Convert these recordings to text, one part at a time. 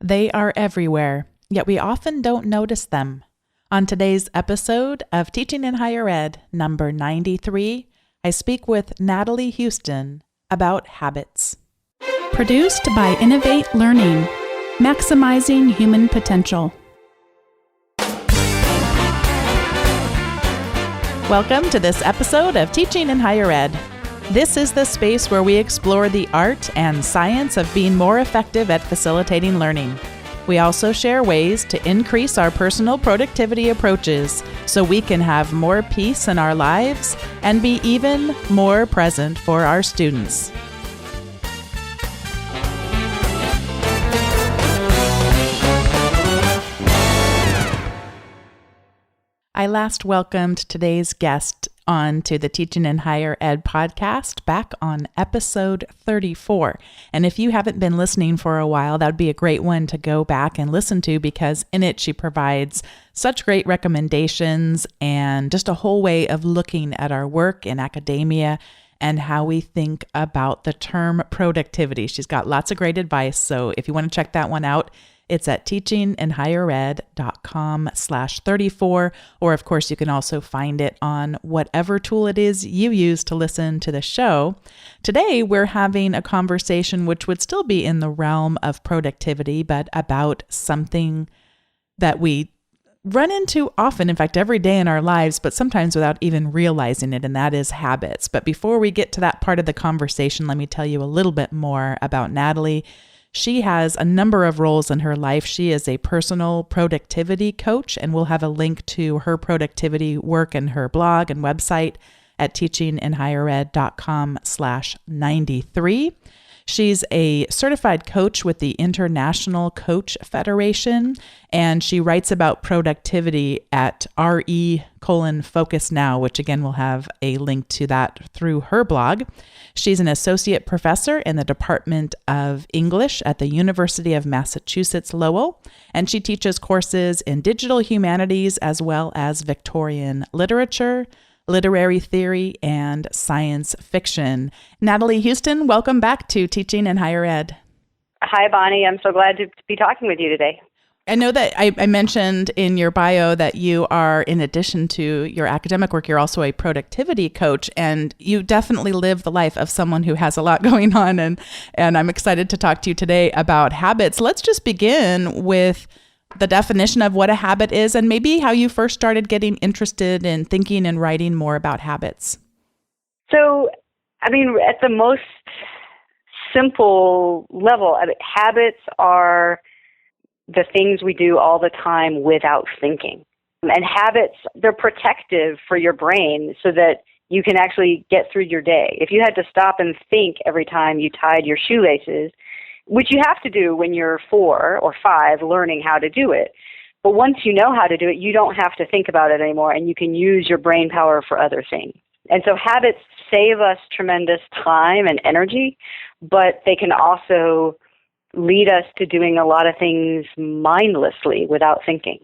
They are everywhere, yet we often don't notice them. On today's episode of Teaching in Higher Ed, number 93, I speak with Natalie Houston about habits. Produced by Innovate Learning, maximizing human potential. Welcome to this episode of Teaching in Higher Ed. This is the space where we explore the art and science of being more effective at facilitating learning. We also share ways to increase our personal productivity approaches so we can have more peace in our lives and be even more present for our students. I last welcomed today's guest on to the Teaching in Higher Ed podcast back on episode 34. And if you haven't been listening for a while, that would be a great one to go back and listen to, because in it she provides such great recommendations and just a whole way of looking at our work in academia and how we think about the term productivity. She's got lots of great advice. So if you want to check that one out, it's at teachinginhighered.com/34, or of course you can also find it on whatever tool it is you use to listen to the show. Today we're having a conversation which would still be in the realm of productivity, but about something that we run into often, in fact, every day in our lives, but sometimes without even realizing it, and that is habits. But before we get to that part of the conversation, let me tell you a little bit more about Natalie. She has a number of roles in her life. She is a personal productivity coach, and we'll have a link to her productivity work and her blog and website at teachinginhighered.com/93. She's a certified coach with the International Coach Federation, and she writes about productivity at RE:"Focus Now," which again, we'll have a link to that through her blog. She's an associate professor in the Department of English at the University of Massachusetts Lowell, and she teaches courses in digital humanities as well as Victorian literature, literary theory, and science fiction. Natalie Houston, welcome back to Teaching in Higher Ed. Hi, Bonni. I'm so glad to be talking with you today. I know that I mentioned in your bio that you are, in addition to your academic work, you're also a productivity coach, and you definitely live the life of someone who has a lot going on, and I'm excited to talk to you today about habits. Let's just begin with the definition of what a habit is, and maybe how you first started getting interested in thinking and writing more about habits. So, at the most simple level, habits are the things we do all the time without thinking. And habits, they're protective for your brain so that you can actually get through your day. If you had to stop and think every time you tied your shoelaces, which you have to do when you're 4 or 5 learning how to do it. But once you know how to do it, you don't have to think about it anymore, and you can use your brain power for other things. And so habits save us tremendous time and energy, but they can also lead us to doing a lot of things mindlessly without thinking.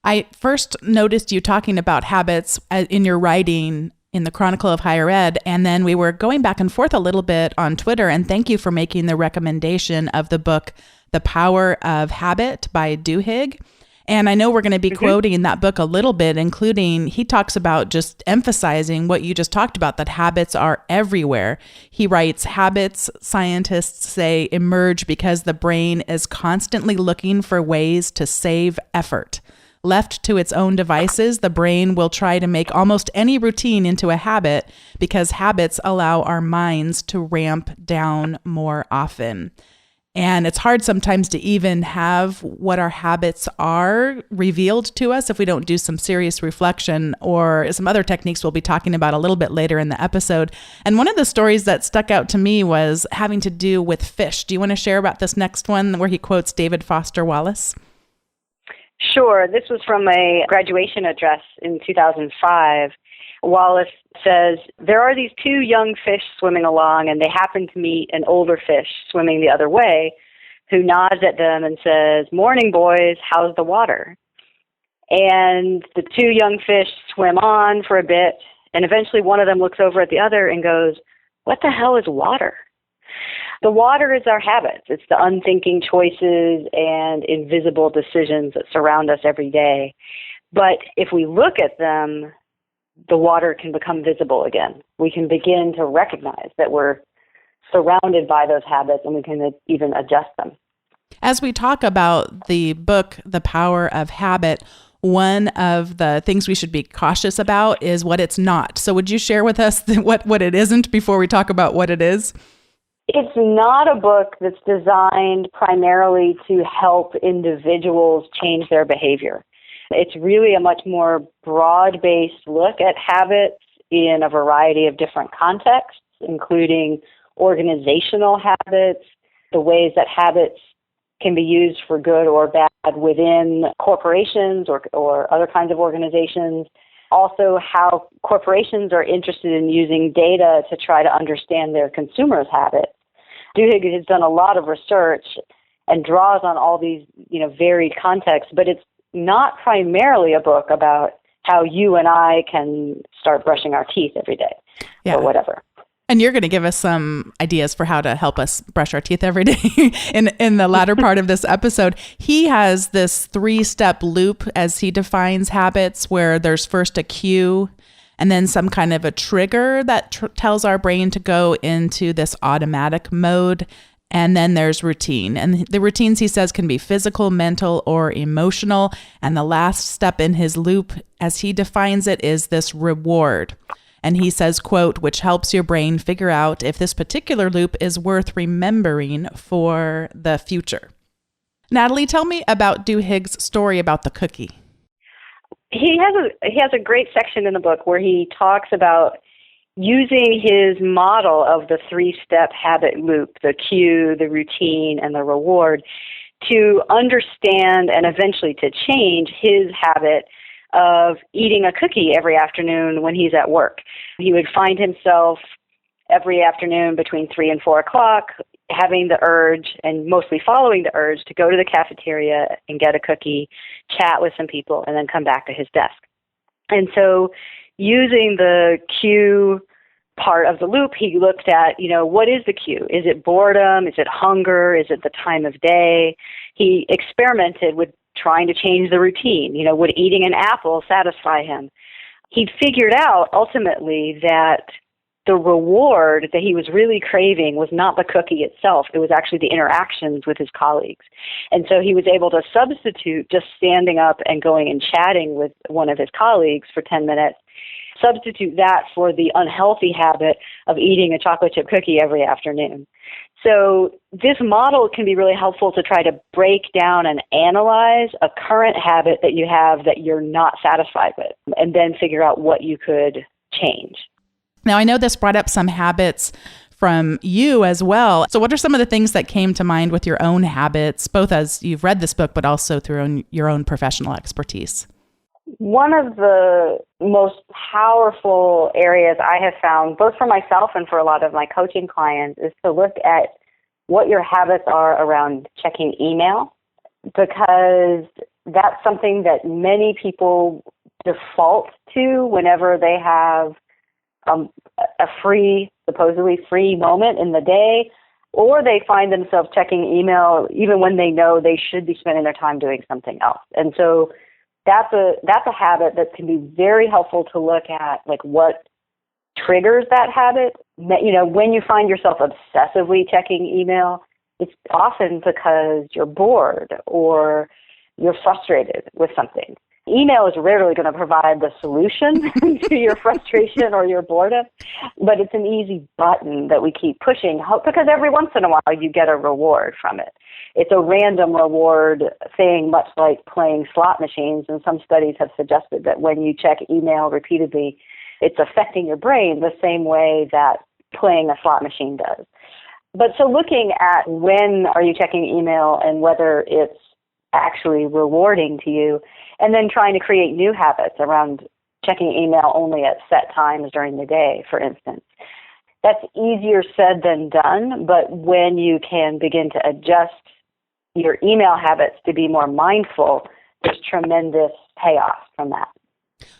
I first noticed you talking about habits in your writing in the Chronicle of Higher Ed, and then we were going back and forth a little bit on Twitter, and thank you for making the recommendation of the book, The Power of Habit by Duhigg. And I know we're going to be quoting in that book a little bit, including he talks about just emphasizing what you just talked about, that habits are everywhere. He writes, habits, scientists say, emerge because the brain is constantly looking for ways to save effort. Left to its own devices, the brain will try to make almost any routine into a habit because habits allow our minds to ramp down more often. And it's hard sometimes to even have what our habits are revealed to us if we don't do some serious reflection, or some other techniques we'll be talking about a little bit later in the episode. And one of the stories that stuck out to me was having to do with fish. Do you want to share about this next one where he quotes David Foster Wallace? Sure. This was from a graduation address in 2005. Wallace says, there are these 2 young fish swimming along, and they happen to meet an older fish swimming the other way, who nods at them and says, "Morning, boys, how's the water?" And the 2 young fish swim on for a bit, and eventually one of them looks over at the other and goes, "What the hell is water?" The water is our habits. It's the unthinking choices and invisible decisions that surround us every day. But if we look at them, the water can become visible again. We can begin to recognize that we're surrounded by those habits, and we can even adjust them. As we talk about the book, The Power of Habit, one of the things we should be cautious about is what it's not. So would you share with us what it isn't before we talk about what it is? It's not a book that's designed primarily to help individuals change their behavior. It's really a much more broad-based look at habits in a variety of different contexts, including organizational habits, the ways that habits can be used for good or bad within corporations or other kinds of organizations. Also, how corporations are interested in using data to try to understand their consumers' habits. Duhigg has done a lot of research and draws on all these, varied contexts, but it's not primarily a book about how you and I can start brushing our teeth every day or whatever. And you're going to give us some ideas for how to help us brush our teeth every day in the latter part of this episode. He has this 3-step loop as he defines habits, where there's first a cue and then some kind of a trigger that tells our brain to go into this automatic mode. And then there's routine. And the routines, he says, can be physical, mental, or emotional. And the last step in his loop, as he defines it, is this reward. And he says, quote, which helps your brain figure out if this particular loop is worth remembering for the future. Natalie, tell me about Duhigg's story about the cookie. He has a great section in the book where he talks about using his model of the 3-step habit loop, the cue, the routine, and the reward, to understand and eventually to change his habit of eating a cookie every afternoon when he's at work. He would find himself every afternoon between 3 and 4 o'clock having the urge, and mostly following the urge, to go to the cafeteria and get a cookie, chat with some people, and then come back to his desk. And so using the cue part of the loop, he looked at, what is the cue? Is it boredom? Is it hunger? Is it the time of day? He experimented with trying to change the routine. Would eating an apple satisfy him? He figured out ultimately that the reward that he was really craving was not the cookie itself. It was actually the interactions with his colleagues. And so he was able to substitute just standing up and going and chatting with one of his colleagues for 10 minutes, substitute that for the unhealthy habit of eating a chocolate chip cookie every afternoon. So this model can be really helpful to try to break down and analyze a current habit that you have that you're not satisfied with, and then figure out what you could change. Now, I know this brought up some habits from you as well. So what are some of the things that came to mind with your own habits, both as you've read this book, but also through your own professional expertise? One of the most powerful areas I have found, both for myself and for a lot of my coaching clients, is to look at what your habits are around checking email, because that's something that many people default to whenever they have a supposedly free moment in the day, or they find themselves checking email even when they know they should be spending their time doing something else. And so that's a habit that can be very helpful to look at, like what triggers that habit. When you find yourself obsessively checking email, it's often because you're bored or you're frustrated with something. Email is rarely going to provide the solution to your frustration or your boredom, but it's an easy button that we keep pushing because every once in a while you get a reward from it. It's a random reward thing, much like playing slot machines, and some studies have suggested that when you check email repeatedly, it's affecting your brain the same way that playing a slot machine does. But so looking at when are you checking email and whether it's actually rewarding to you, and then trying to create new habits around checking email only at set times during the day, for instance. That's easier said than done, but when you can begin to adjust your email habits to be more mindful, there's tremendous payoff from that.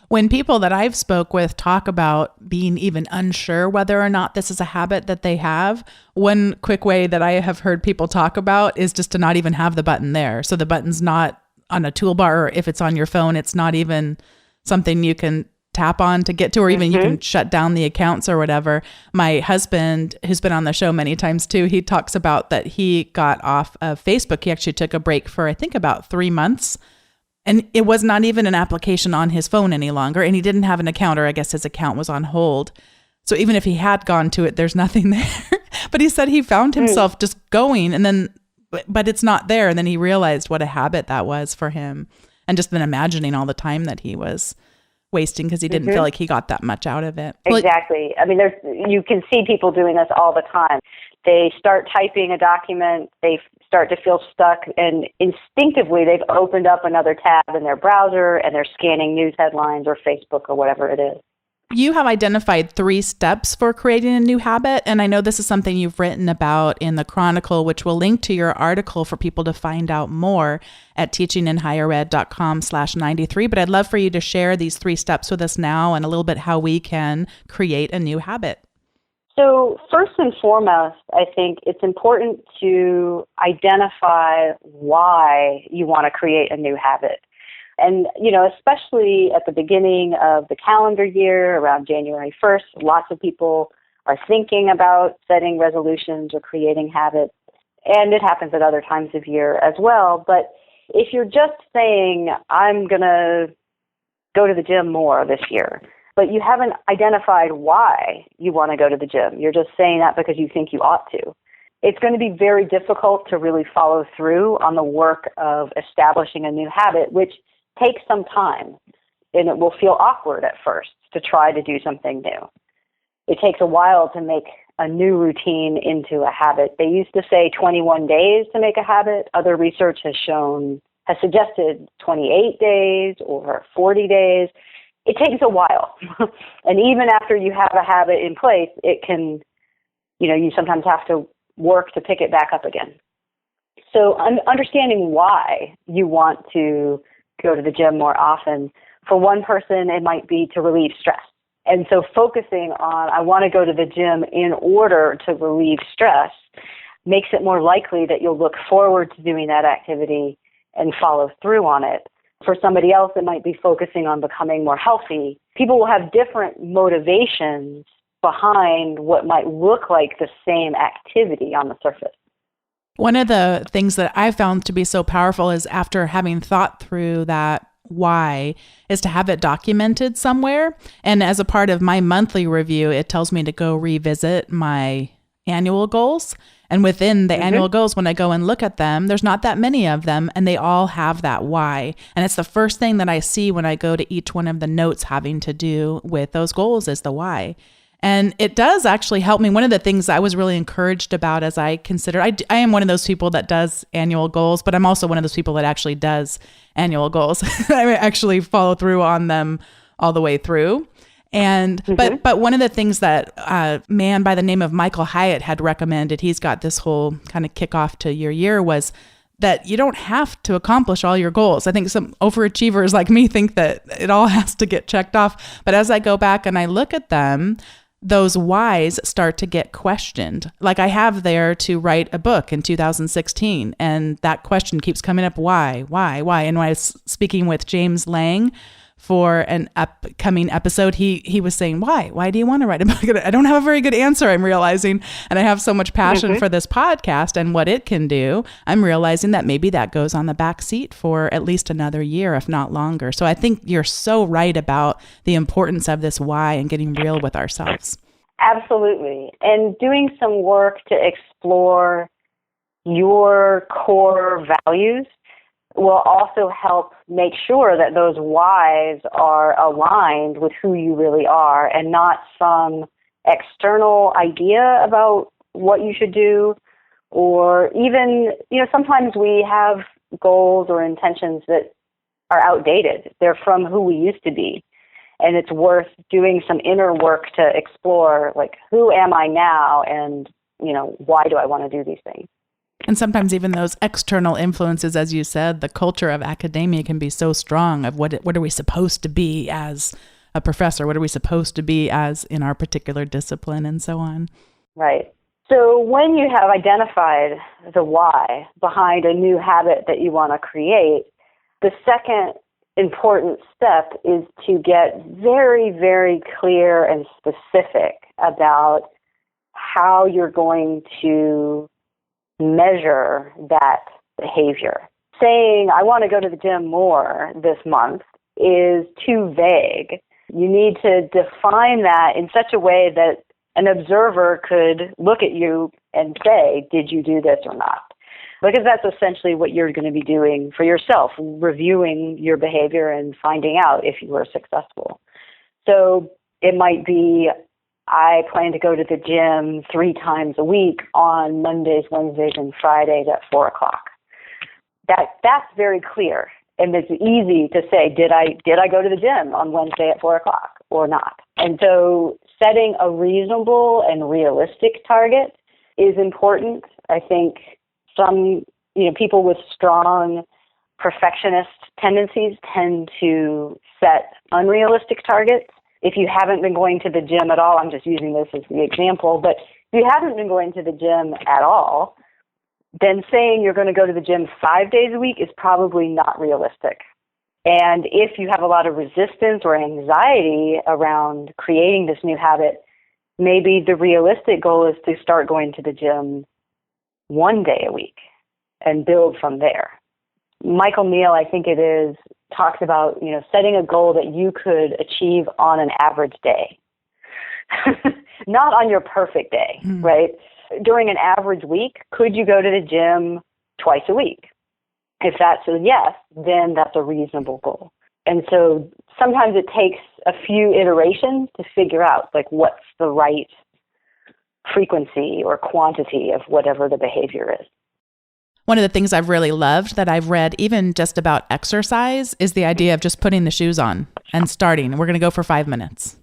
When people that I've spoke with talk about being even unsure whether or not this is a habit that they have, one quick way that I have heard people talk about is just to not even have the button there. So the button's not on a toolbar, or if it's on your phone, it's not even something you can tap on to get to, or even you can shut down the accounts or whatever. My husband, who's been on the show many times too, he talks about that he got off of Facebook. He actually took a break for, I think, about 3 months. And it was not even an application on his phone any longer. And he didn't have an account, or I guess his account was on hold. So even if he had gone to it, there's nothing there. But he said he found himself just going, and then, but it's not there. And then he realized what a habit that was for him. And just then imagining all the time that he was wasting because he didn't feel like he got that much out of it. Exactly. I mean, you can see people doing this all the time. They start typing a document, they start to feel stuck, and instinctively they've opened up another tab in their browser and they're scanning news headlines or Facebook or whatever it is. You have identified 3 steps for creating a new habit, and I know this is something you've written about in the Chronicle, which will link to your article for people to find out more at teachinginhighered.com/93. But I'd love for you to share these 3 steps with us now and a little bit how we can create a new habit. So first and foremost, I think it's important to identify why you want to create a new habit. And, especially at the beginning of the calendar year, around January 1st, lots of people are thinking about setting resolutions or creating habits. And it happens at other times of year as well. But if you're just saying, I'm going to go to the gym more this year, but you haven't identified why you want to go to the gym, you're just saying that because you think you ought to, it's going to be very difficult to really follow through on the work of establishing a new habit, which takes some time, and it will feel awkward at first to try to do something new. It takes a while to make a new routine into a habit. They used to say 21 days to make a habit. Other research has suggested 28 days or 40 days. It takes a while. And even after you have a habit in place, it can, you sometimes have to work to pick it back up again. So understanding why you want to go to the gym more often. For one person, it might be to relieve stress. And so focusing on, I want to go to the gym in order to relieve stress, makes it more likely that you'll look forward to doing that activity and follow through on it. For somebody else, it might be focusing on becoming more healthy. People will have different motivations behind what might look like the same activity on the surface. One of the things that I found to be so powerful is after having thought through that why is to have it documented somewhere. And as a part of my monthly review, it tells me to go revisit my annual goals. And within the annual goals, when I go and look at them, there's not that many of them, and they all have that why. And it's the first thing that I see when I go to each one of the notes having to do with those goals is the why. And it does actually help me. One of the things I was really encouraged about as I consider, I am one of those people that does annual goals, but I'm also one of those people that actually does annual goals. I actually follow through on them all the way through. And but one of the things that a man by the name of Michael Hyatt had recommended, he's got this whole kind of kickoff to your year, was that you don't have to accomplish all your goals. I think some overachievers like me think that it all has to get checked off. But as I go back and I look at them, those whys start to get questioned. Like I have there to write a book in 2016, and that question keeps coming up, why? And when I was speaking with James Lang for an upcoming episode, he was saying, why do you want to write a book? I don't have a very good answer, I'm realizing, and I have so much passion for this podcast and what it can do. I'm realizing that maybe that goes on the back seat for at least another year, if not longer. So I think you're so right about the importance of this why and getting real with ourselves. Absolutely. And doing some work to explore your core values will also help make sure that those whys are aligned with who you really are and not some external idea about what you should do. Or even, sometimes we have goals or intentions that are outdated. They're from who we used to be. And it's worth doing some inner work to explore, like, who am I now and, why do I want to do these things? And sometimes even those external influences, as you said, the culture of academia can be so strong of what are we supposed to be as a professor? What are we supposed to be as in our particular discipline and so on? Right. So when you have identified the why behind a new habit that you want to create, the second important step is to get very, very clear and specific about how you're going to measure that behavior. Saying, I want to go to the gym more this month is too vague. You need to define that in such a way that an observer could look at you and say, did you do this or not? Because that's essentially what you're going to be doing for yourself, reviewing your behavior and finding out if you were successful. So it might be, I plan to go to the gym 3 times a week on Mondays, Wednesdays, and Fridays at 4 o'clock. That's very clear. And it's easy to say, did I go to the gym on Wednesday at 4 o'clock or not? And so setting a reasonable and realistic target is important. I think some people with strong perfectionist tendencies tend to set unrealistic targets. If you haven't been going to the gym at all, I'm just using this as the example, but if you haven't been going to the gym at all, then saying you're going to go to the gym 5 days a week is probably not realistic. And if you have a lot of resistance or anxiety around creating this new habit, maybe the realistic goal is to start going to the gym 1 day a week and build from there. Michael Neal, I think it is, talks about, setting a goal that you could achieve on an average day. Not on your perfect day, right? During an average week, could you go to the gym twice a week? If that's a yes, then that's a reasonable goal. And so sometimes it takes a few iterations to figure out what's the right frequency or quantity of whatever the behavior is. One of the things I've really loved that I've read, even just about exercise, is the idea of just putting the shoes on and starting. We're going to go for 5 minutes.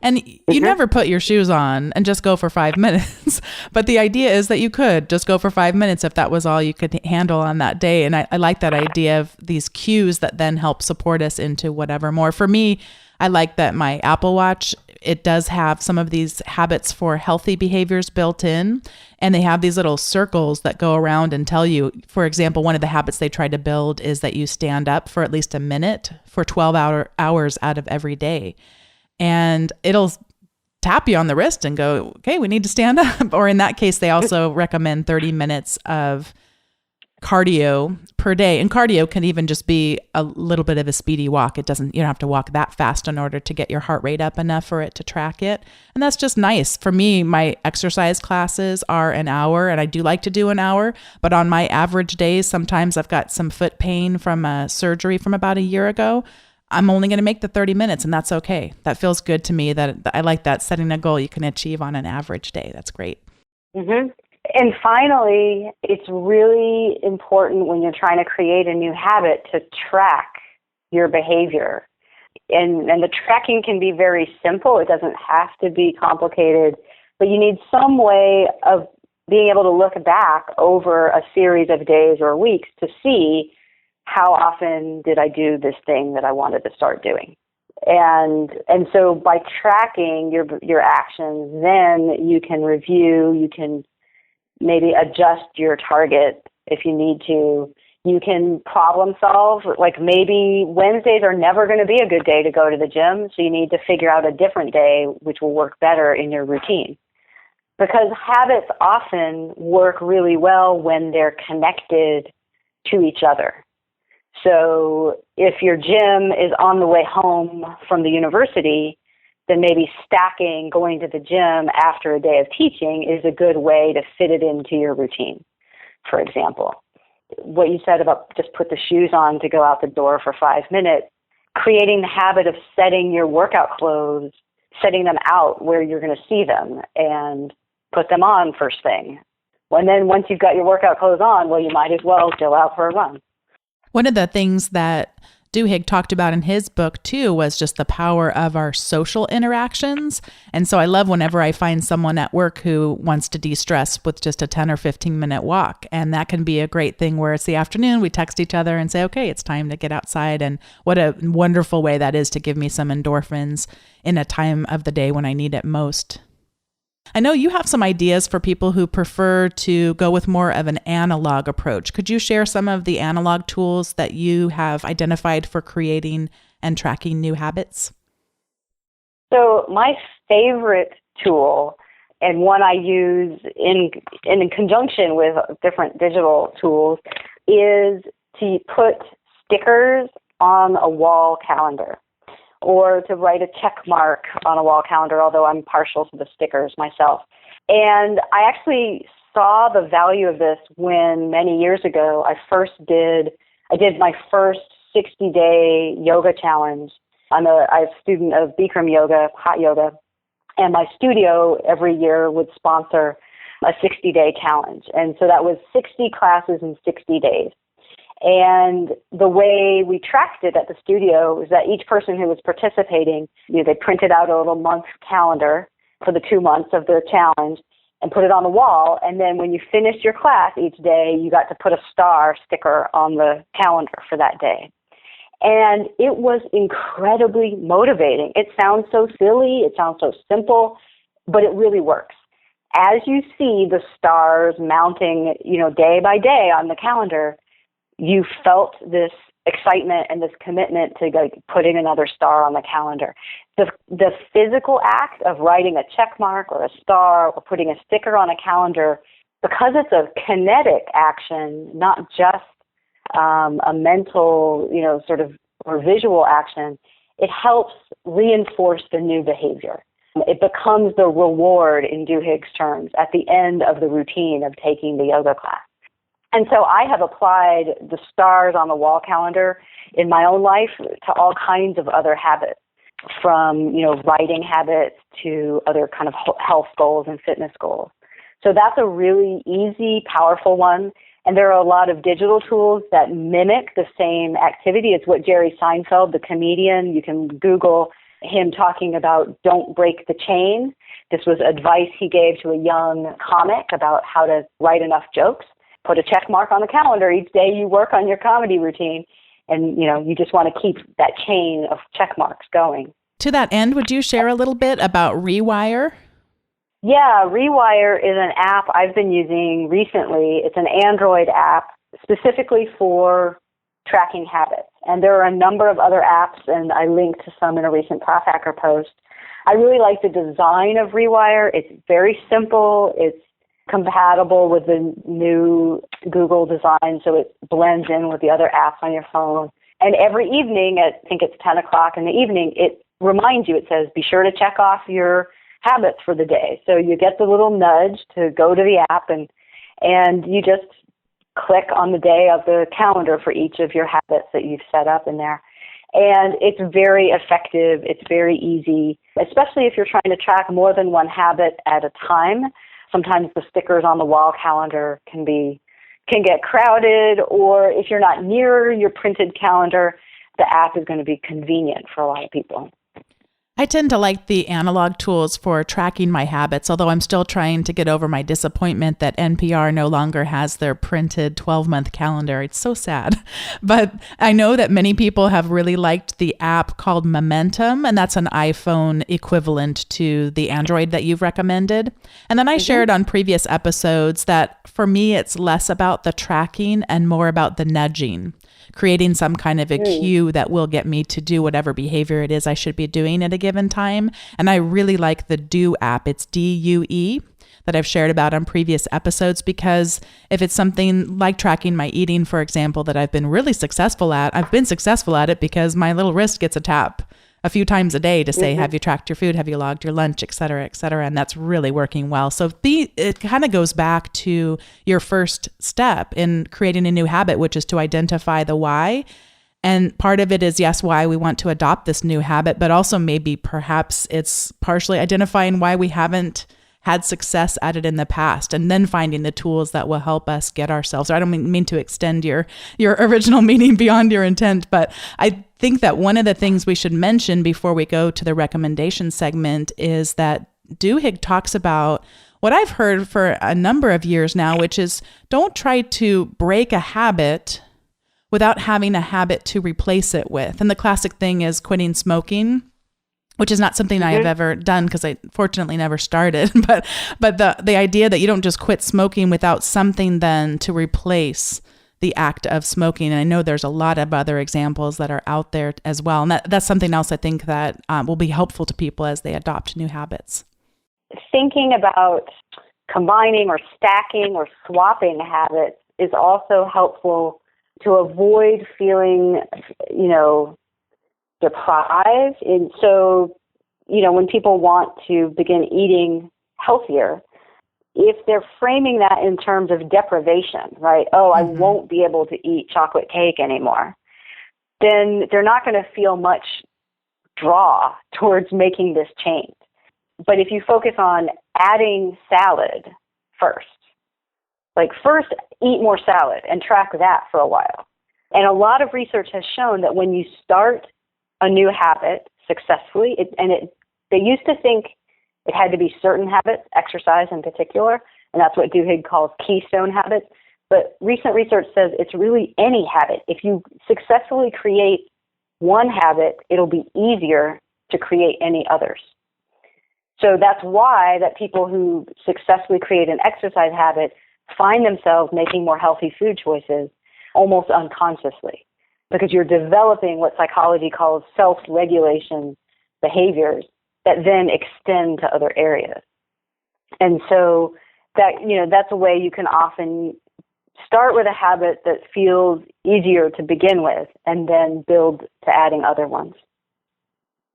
And you never put your shoes on and just go for 5 minutes. But the idea is that you could just go for 5 minutes if that was all you could handle on that day. And I like that idea of these cues that then help support us into whatever more. For me, I like that my Apple Watch, it does have some of these habits for healthy behaviors built in. And they have these little circles that go around and tell you, for example, one of the habits they try to build is that you stand up for at least a minute for 12 hours out of every day. And it'll tap you on the wrist and go, okay, we need to stand up. Or in that case, they also recommend 30 minutes of cardio per day. And cardio can even just be a little bit of a speedy walk. You don't have to walk that fast in order to get your heart rate up enough for it to track it. And that's just nice. For me, my exercise classes are an hour, and I do like to do an hour. But on my average days, sometimes I've got some foot pain from a surgery from about a year ago. I'm only going to make the 30 minutes, and that's okay. That feels good to me. That I like that, setting a goal you can achieve on an average day. That's great. Mm-hmm. And finally, it's really important when you're trying to create a new habit to track your behavior. And the tracking can be very simple. It doesn't have to be complicated, but you need some way of being able to look back over a series of days or weeks to see how often did I do this thing that I wanted to start doing. And so by tracking your actions, then you can review, you can maybe adjust your target if you need to. You can problem solve, maybe Wednesdays are never going to be a good day to go to the gym, so you need to figure out a different day which will work better in your routine. Because habits often work really well when they're connected to each other. So if your gym is on the way home from the university, then maybe stacking going to the gym after a day of teaching is a good way to fit it into your routine, for example. What you said about just put the shoes on to go out the door for 5 minutes, creating the habit of setting your workout clothes, setting them out where you're going to see them and put them on first thing. And then once you've got your workout clothes on, well, you might as well go out for a run. One of the things that Duhigg talked about in his book too was just the power of our social interactions. And so I love whenever I find someone at work who wants to de-stress with just a 10 or 15-minute walk. And that can be a great thing where it's the afternoon, we text each other and say, okay, it's time to get outside. And what a wonderful way that is to give me some endorphins in a time of the day when I need it most. I know you have some ideas for people who prefer to go with more of an analog approach. Could you share some of the analog tools that you have identified for creating and tracking new habits? So my favorite tool, and one I use in conjunction with different digital tools, is to put stickers on a wall calendar, or to write a check mark on a wall calendar, although I'm partial to the stickers myself. And I actually saw the value of this when many years ago I did my first 60-day yoga challenge. I'm a student of Bikram yoga, hot yoga, and my studio every year would sponsor a 60-day challenge. And so that was 60 classes in 60 days. And the way we tracked it at the studio was that each person who was participating, they printed out a little month calendar for the 2 months of their challenge and put it on the wall. And then when you finished your class each day, you got to put a star sticker on the calendar for that day. And it was incredibly motivating. It sounds so silly, it sounds so simple, but it really works. As you see the stars mounting, day by day on the calendar, you felt this excitement and this commitment to putting another star on the calendar. The physical act of writing a check mark or a star or putting a sticker on a calendar, because it's a kinetic action, not just a mental, sort of or visual action, it helps reinforce the new behavior. It becomes the reward, in Duhigg's terms, at the end of the routine of taking the yoga class. And so I have applied the stars on the wall calendar in my own life to all kinds of other habits, from, writing habits to other kind of health goals and fitness goals. So that's a really easy, powerful one. And there are a lot of digital tools that mimic the same activity. It's what Jerry Seinfeld, the comedian, you can Google him talking about don't break the chain. This was advice he gave to a young comic about how to write enough jokes. Put a check mark on the calendar each day you work on your comedy routine, and you just want to keep that chain of check marks going. To that end, would you share a little bit about Rewire? Yeah, Rewire is an app I've been using recently. It's an Android app specifically for tracking habits. And there are a number of other apps, and I linked to some in a recent Prof Hacker post. I really like the design of Rewire. It's very simple. It's compatible with the new Google design, so it blends in with the other apps on your phone. And every evening at, I think it's 10 o'clock in the evening, it reminds you, it says, be sure to check off your habits for the day. So you get the little nudge to go to the app, and you just click on the day of the calendar for each of your habits that you've set up in there. And it's very effective. It's very easy, especially if you're trying to track more than one habit at a time. Sometimes the stickers on the wall calendar can get crowded, or if you're not near your printed calendar, the app is going to be convenient for a lot of people. I tend to like the analog tools for tracking my habits, although I'm still trying to get over my disappointment that NPR no longer has their printed 12-month calendar. It's so sad. But I know that many people have really liked the app called Momentum, and that's an iPhone equivalent to the Android that you've recommended. And then I shared on previous episodes that for me, it's less about the tracking and more about the nudging, creating some kind of a cue that will get me to do whatever behavior it is I should be doing at a given time. And I really like the Do app. It's DUE that I've shared about on previous episodes, because if it's something like tracking my eating, for example, that I've been really successful at, I've been successful at it because my little wrist gets a tap a few times a day to say, have you tracked your food? Have you logged your lunch, et cetera, et cetera. And that's really working well. So it kind of goes back to your first step in creating a new habit, which is to identify the why. And part of it is, yes, why we want to adopt this new habit, but also maybe perhaps it's partially identifying why we haven't had success at it in the past, and then finding the tools that will help us get ourselves. I don't mean to extend your original meaning beyond your intent, but I think that one of the things we should mention before we go to the recommendation segment is that Duhigg talks about what I've heard for a number of years now, which is don't try to break a habit without having a habit to replace it with. And the classic thing is quitting smoking, which is not something I have ever done because I fortunately never started. But the idea that you don't just quit smoking without something then to replace the act of smoking. And I know there's a lot of other examples that are out there as well. And that's something else I think that will be helpful to people as they adopt new habits. Thinking about combining or stacking or swapping habits is also helpful to avoid feeling, deprived. And so, when people want to begin eating healthier, if they're framing that in terms of deprivation, right? Oh, I won't be able to eat chocolate cake anymore, then they're not going to feel much draw towards making this change. But if you focus on adding salad first, first eat more salad and track that for a while. And a lot of research has shown that when you start a new habit successfully, they used to think it had to be certain habits, exercise in particular, and that's what Duhigg calls keystone habits. But recent research says it's really any habit. If you successfully create one habit, it'll be easier to create any others. So that's why that people who successfully create an exercise habit find themselves making more healthy food choices almost unconsciously, because you're developing what psychology calls self-regulation behaviors that then extend to other areas. And so that's a way you can often start with a habit that feels easier to begin with and then build to adding other ones.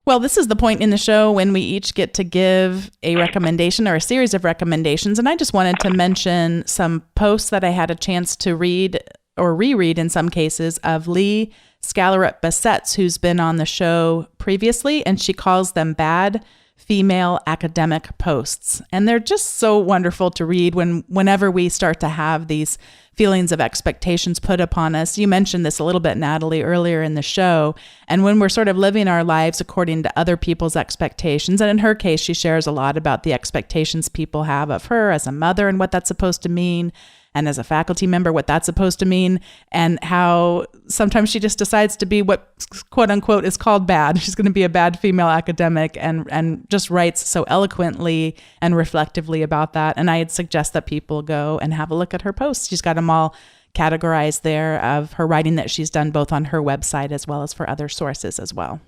Well, this is the point in the show when we each get to give a recommendation or a series of recommendations. And I just wanted to mention some posts that I had a chance to read or reread in some cases of Lee Scalarette-Bassetts, who's been on the show previously, and she calls them bad female academic posts. And they're just so wonderful to read whenever we start to have these feelings of expectations put upon us. You mentioned this a little bit, Natalie, earlier in the show. And when we're sort of living our lives according to other people's expectations, and in her case, she shares a lot about the expectations people have of her as a mother and what that's supposed to mean, and as a faculty member, what that's supposed to mean, and how sometimes she just decides to be what, quote unquote, is called bad. She's going to be a bad female academic and just writes so eloquently and reflectively about that. And I'd suggest that people go and have a look at her posts. She's got them all categorized there of her writing that she's done both on her website as well as for other sources as well.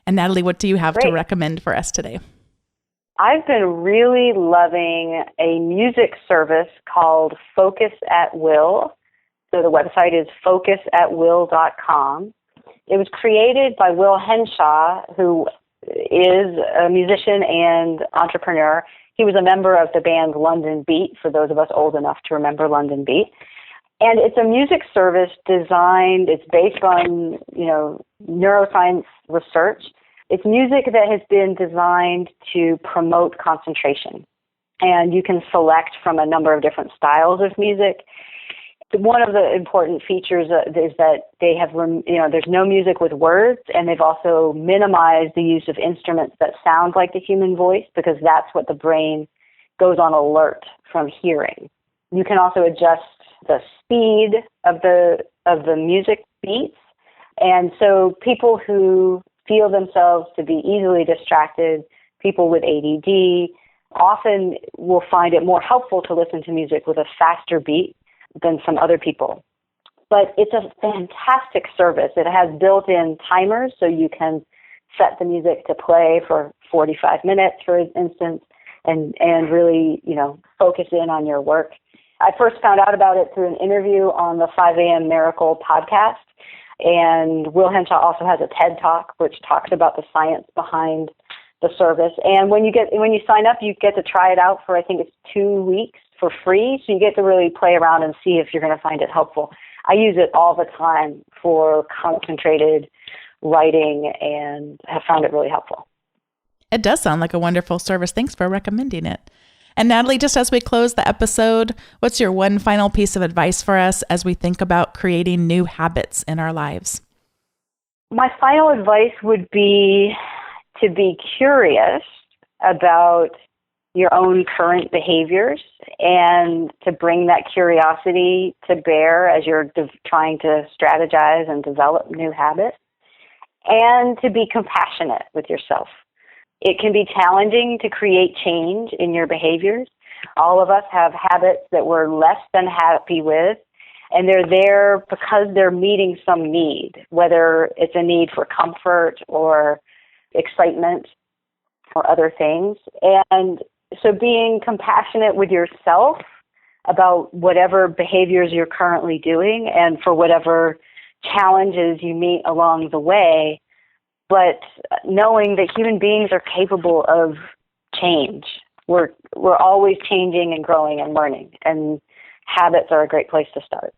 And Natalie, what do you have to recommend for us today? I've been really loving a music service called Focus at Will. So the website is focusatwill.com. It was created by Will Henshaw, who is a musician and entrepreneur. He was a member of the band London Beat, for those of us old enough to remember London Beat. And it's a music service it's based on, neuroscience research. It's music that has been designed to promote concentration. And you can select from a number of different styles of music. One of the important features is that they have, there's no music with words, and they've also minimized the use of instruments that sound like the human voice, because that's what the brain goes on alert from hearing. You can also adjust the speed of the music beats. And so people who feel themselves to be easily distracted, people with ADD, often will find it more helpful to listen to music with a faster beat than some other people. But it's a fantastic service. It has built-in timers, so you can set the music to play for 45 minutes, for instance, and really, focus in on your work. I first found out about it through an interview on the 5 a.m. Miracle podcast. And Will Henshaw also has a TED Talk, which talks about the science behind the service. And when you sign up, you get to try it out for, I think it's 2 weeks for free. So you get to really play around and see if you're going to find it helpful. I use it all the time for concentrated writing and have found it really helpful. It does sound like a wonderful service. Thanks for recommending it. And Natalie, just as we close the episode, what's your one final piece of advice for us as we think about creating new habits in our lives? My final advice would be to be curious about your own current behaviors and to bring that curiosity to bear as you're trying to strategize and develop new habits, and to be compassionate with yourself. It can be challenging to create change in your behaviors. All of us have habits that we're less than happy with, and they're there because they're meeting some need, whether it's a need for comfort or excitement or other things. And so being compassionate with yourself about whatever behaviors you're currently doing and for whatever challenges you meet along the way, but knowing that human beings are capable of change. We're always changing and growing and learning, and habits are a great place to start.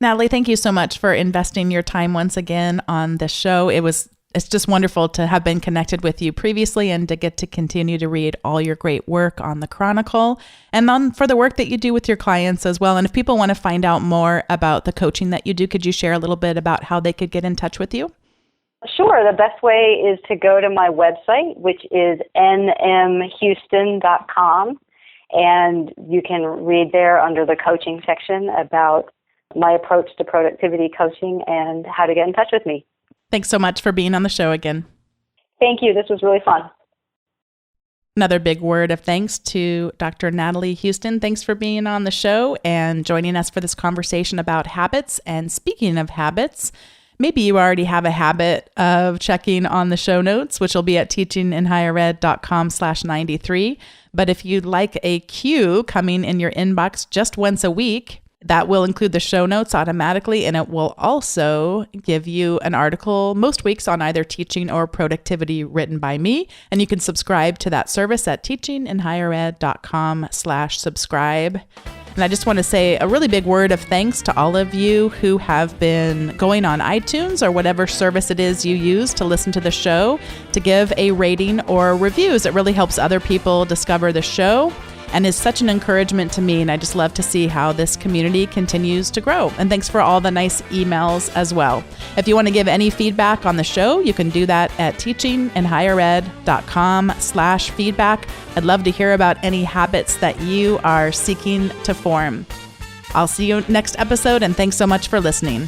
Natalie, thank you so much for investing your time once again on this show. It's just wonderful to have been connected with you previously and to get to continue to read all your great work on the Chronicle and for the work that you do with your clients as well. And if people want to find out more about the coaching that you do, could you share a little bit about how they could get in touch with you? Sure. The best way is to go to my website, which is nmhouston.com, and you can read there under the coaching section about my approach to productivity coaching and how to get in touch with me. Thanks so much for being on the show again. Thank you. This was really fun. Another big word of thanks to Dr. Natalie Houston. Thanks for being on the show and joining us for this conversation about habits. And speaking of habits, maybe you already have a habit of checking on the show notes, which will be at teachinginhighered.com/93. But if you'd like a cue coming in your inbox just once a week, that will include the show notes automatically, and it will also give you an article most weeks on either teaching or productivity written by me. And you can subscribe to that service at teachinginhighered.com/subscribe. And I just want to say a really big word of thanks to all of you who have been going on iTunes or whatever service it is you use to listen to the show to give a rating or reviews. It really helps other people discover the show and is such an encouragement to me. And I just love to see how this community continues to grow. And thanks for all the nice emails as well. If you want to give any feedback on the show, you can do that at teachinginhighered.com/feedback. I'd love to hear about any habits that you are seeking to form. I'll see you next episode, and thanks so much for listening.